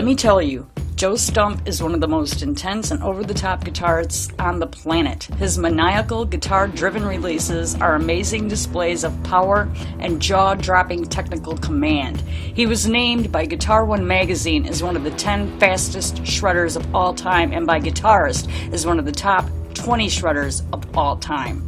me tell you, Joe Stump is one of the most intense and over-the-top guitarists on the planet. His maniacal, guitar-driven releases are amazing displays of power and jaw-dropping technical command. He was named by Guitar One magazine as one of the 10 fastest shredders of all time, and by Guitarist as one of the top 20 shredders of all time.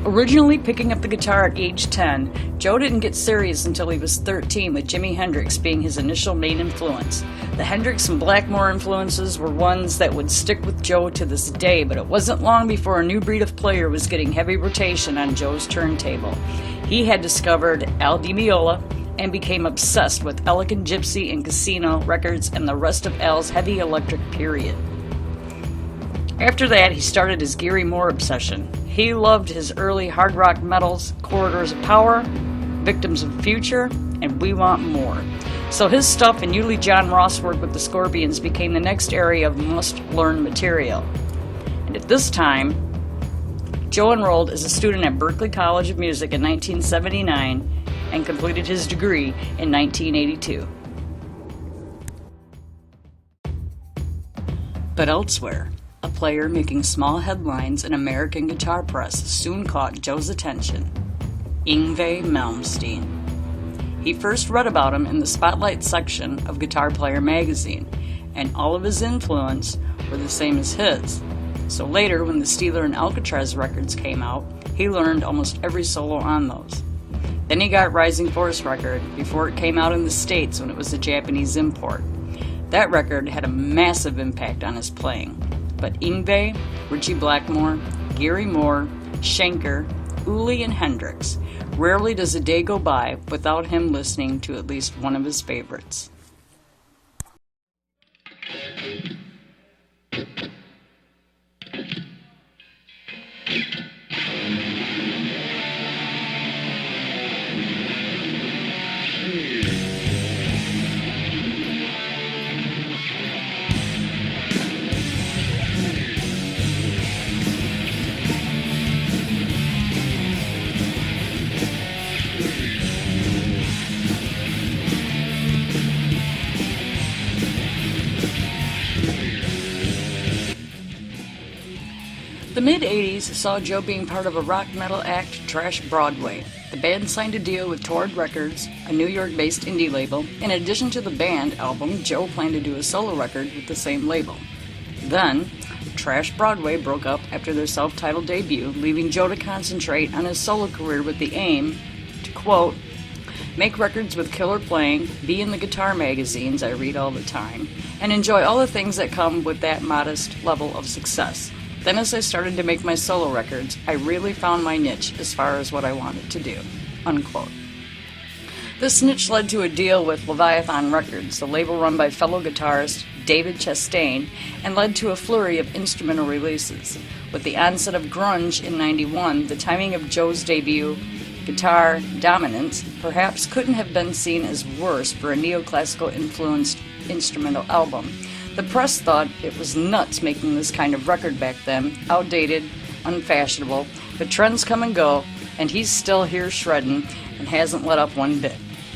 Originally picking up the guitar at age 10, Joe didn't get serious until he was 13, with Jimi Hendrix being his initial main influence. The Hendrix and Blackmore influences were ones that would stick with Joe to this day, but it wasn't long before a new breed of player was getting heavy rotation on Joe's turntable. He had discovered Al Di Meola and became obsessed with Elegant Gypsy and Casino records and the rest of Al's heavy electric period. After that, he started his Gary Moore obsession. He loved his early hard rock metals, Corridors of Power, Victims of Future, and We Want More. So his stuff and Uli John Ross work with the Scorpions became the next area of must-learn material. And at this time, Joe enrolled as a student at Berklee College of Music in 1979 and completed his degree in 1982. But elsewhere, a player making small headlines in American guitar press soon caught Joe's attention: Yngwie Malmsteen. He first read about him in the Spotlight section of Guitar Player magazine, and all of his influence were the same as his. So later, when the Steeler and Alcatraz records came out, he learned almost every solo on those. Then he got Rising Force record before it came out in the States when it was a Japanese import. That record had a massive impact on his playing. But Yngwie, Ritchie Blackmore, Gary Moore, Schenker, Uli, and Hendrix, rarely does a day go by without him listening to at least one of his favorites. The mid-'80s saw Joe being part of a rock metal act, Trash Broadway. The band signed a deal with Tord Records, a New York-based indie label. In addition to the band album, Joe planned to do a solo record with the same label. Then, Trash Broadway broke up after their self-titled debut, leaving Joe to concentrate on his solo career with the aim to, quote, make records with killer playing, be in the guitar magazines I read all the time, and enjoy all the things that come with that modest level of success. Then as I started to make my solo records, I really found my niche as far as what I wanted to do, unquote. This niche led to a deal with Leviathan Records, the label run by fellow guitarist David Chastain, and led to a flurry of instrumental releases. With the onset of grunge in '91, the timing of Joe's debut, Guitar Dominance, perhaps couldn't have been seen as worse for a neoclassical-influenced instrumental album. The press thought it was nuts making this kind of record back then, outdated, unfashionable, but trends come and go, and he's still here shredding and hasn't let up one bit.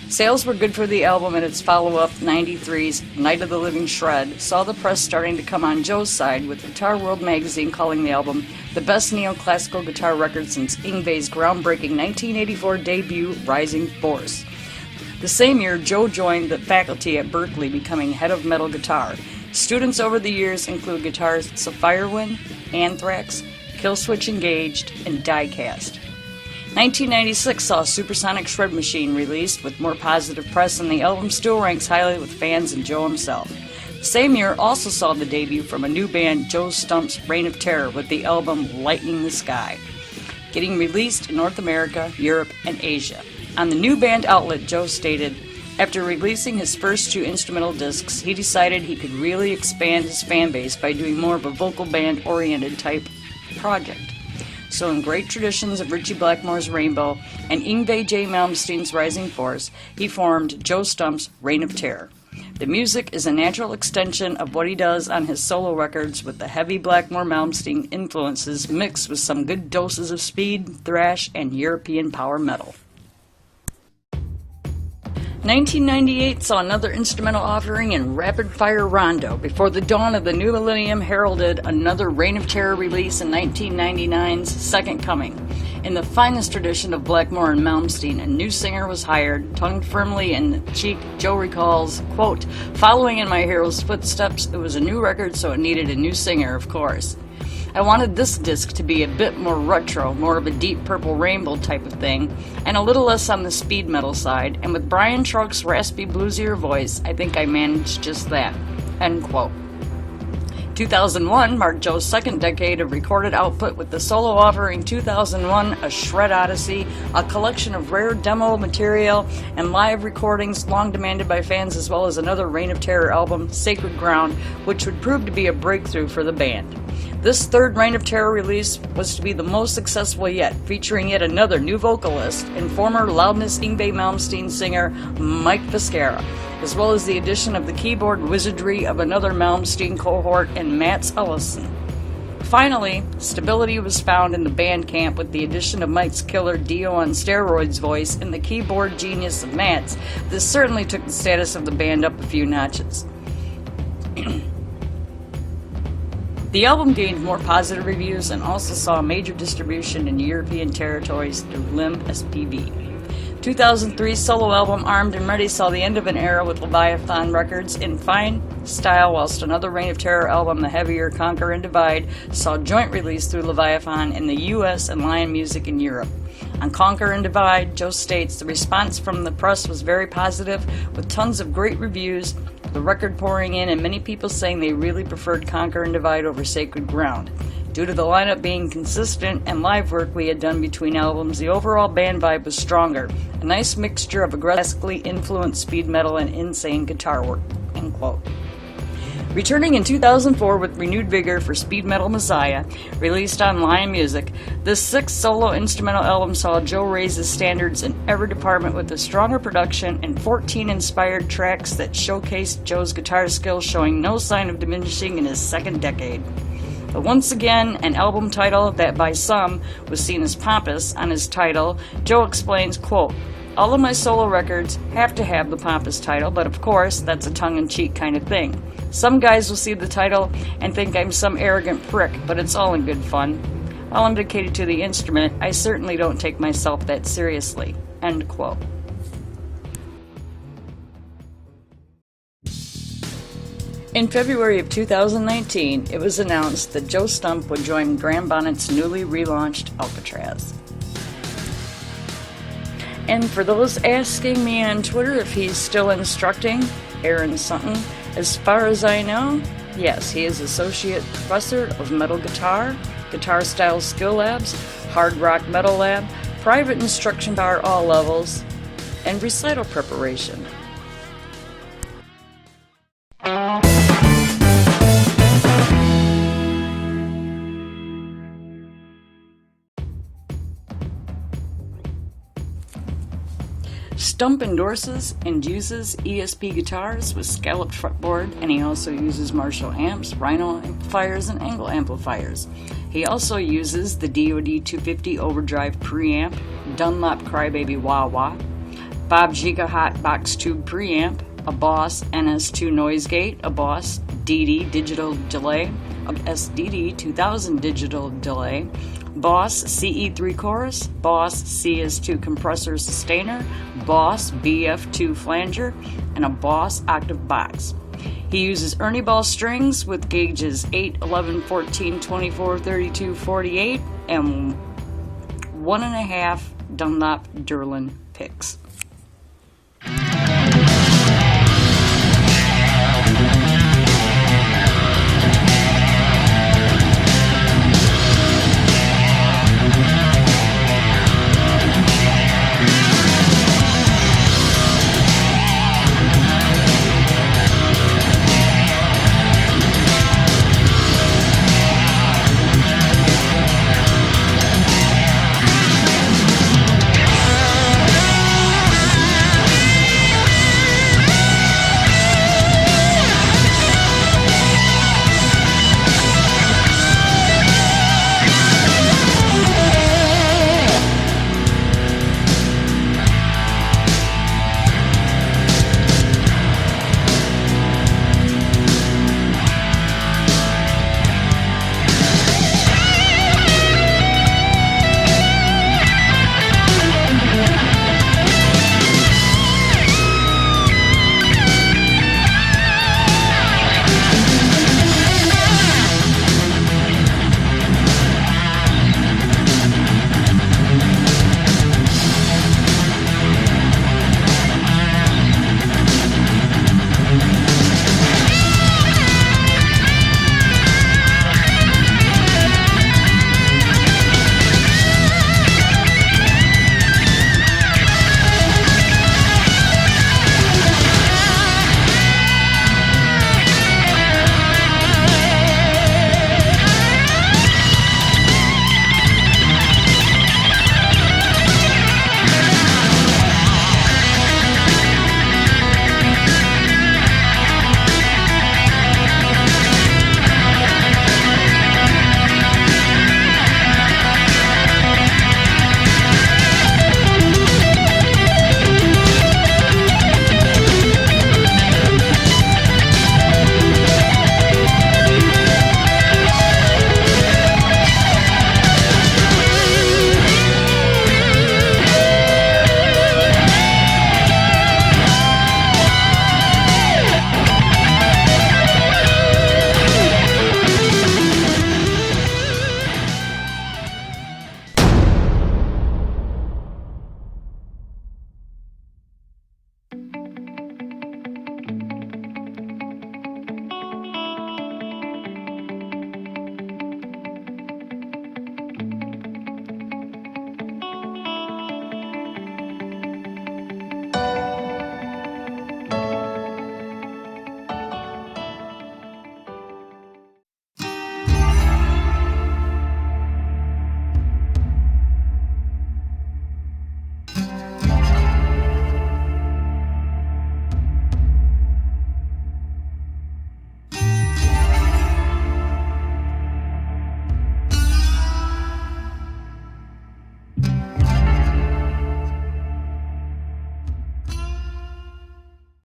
Sales were good for the album, and its follow-up, '93's Night of the Living Shred, saw the press starting to come on Joe's side, with Guitar World magazine calling the album the best neoclassical guitar record since Yngwie's groundbreaking 1984 debut, Rising Force. The same year, Joe joined the faculty at Berklee, becoming head of metal guitar. Students over the years include guitarists of Firewind, Anthrax, Killswitch Engaged, and Diecast. 1996 saw Supersonic Shred Machine released with more positive press, and the album still ranks highly with fans and Joe himself. The same year also saw the debut from a new band, Joe Stump's Reign of Terror, with the album Lightning the Sky, getting released in North America, Europe, and Asia. On the new band outlet, Joe stated, after releasing his first 2 instrumental discs, he decided he could really expand his fan base by doing more of a vocal band-oriented type project. So in great traditions of Ritchie Blackmore's Rainbow and Yngwie J. Malmsteen's Rising Force, he formed Joe Stump's Reign of Terror. The music is a natural extension of what he does on his solo records, with the heavy Blackmore-Malmsteen influences mixed with some good doses of speed, thrash, and European power metal. 1998 saw another instrumental offering in Rapid Fire Rondo before the dawn of the new millennium heralded another Reign of Terror release in 1999's Second Coming. In the finest tradition of Blackmore and Malmsteen, a new singer was hired. Tongued firmly in cheek, Joe recalls, quote, "Following in my hero's footsteps, it was a new record, so it needed a new singer, of course. I wanted this disc to be a bit more retro, more of a deep purple rainbow type of thing, and a little less on the speed metal side, and with Brian Trouk's raspy bluesier voice, I think I managed just that." End quote. 2001 marked Joe's second decade of recorded output with the solo offering 2001, A Shred Odyssey, a collection of rare demo material and live recordings long demanded by fans, as well as another Reign of Terror album, Sacred Ground, which would prove to be a breakthrough for the band. This third Reign of Terror release was to be the most successful yet, featuring yet another new vocalist and former Loudness Yngwie Malmsteen singer Mike Viscera, as well as the addition of the keyboard wizardry of another Malmsteen cohort and Mats Ellison. Finally, stability was found in the band camp with the addition of Mike's killer Dio on steroids voice and the keyboard genius of Mats. This certainly took the status of the band up a few notches. The album gained more positive reviews and also saw major distribution in European territories through Limb SPV. 2003's solo album Armed and Ready saw the end of an era with Leviathan Records in fine style, whilst another Reign of Terror album, the heavier Conquer and Divide, saw joint release through Leviathan in the US and Lion Music in Europe. On Conquer and Divide, Joe states, "The response from the press was very positive, with tons of great reviews, the record pouring in, and many people saying they really preferred Conquer and Divide over Sacred Ground. Due to the lineup being consistent and live work we had done between albums, the overall band vibe was stronger. A nice mixture of aggressively influenced speed metal and insane guitar work." End quote. Returning in 2004 with renewed vigor for Speed Metal Messiah, released on Lion Music, this sixth solo instrumental album saw Joe raise his standards in every department with a stronger production and 14 inspired tracks that showcased Joe's guitar skills, showing no sign of diminishing in his second decade. But once again, an album title that by some was seen as pompous on his title, Joe explains, quote, "All of my solo records have to have the pompous title, but of course, that's a tongue-in-cheek kind of thing. Some guys will see the title and think I'm some arrogant prick, but it's all in good fun. While I'm dedicated to the instrument, I certainly don't take myself that seriously." End quote. In February of 2019, it was announced that Joe Stump would join Graham Bonnet's newly relaunched Alcatraz. And for those asking me on Twitter if he's still instructing Aaron Sutton, as far as I know, yes, he is Associate Professor of Metal Guitar, Guitar Style Skill Labs, Hard Rock Metal Lab, Private Instruction Bar all levels, and Recital Preparation. Stump endorses and uses ESP guitars with scalloped fretboard, and he also uses Marshall amps, Rhino amplifiers, and Angle amplifiers. He also uses the DoD 250 Overdrive preamp, Dunlop Crybaby Wah Wah, Bob Giga Hot Box Tube preamp, a Boss NS2 noise gate, a Boss DD digital delay, a SDD 2000 digital delay, Boss CE3 chorus, Boss CS2 compressor sustainer, Boss BF2 flanger, and a Boss octave box. He uses Ernie Ball strings with gauges 8, 11, 14, 24, 32, 48, and 1.5 Dunlop Durlin picks.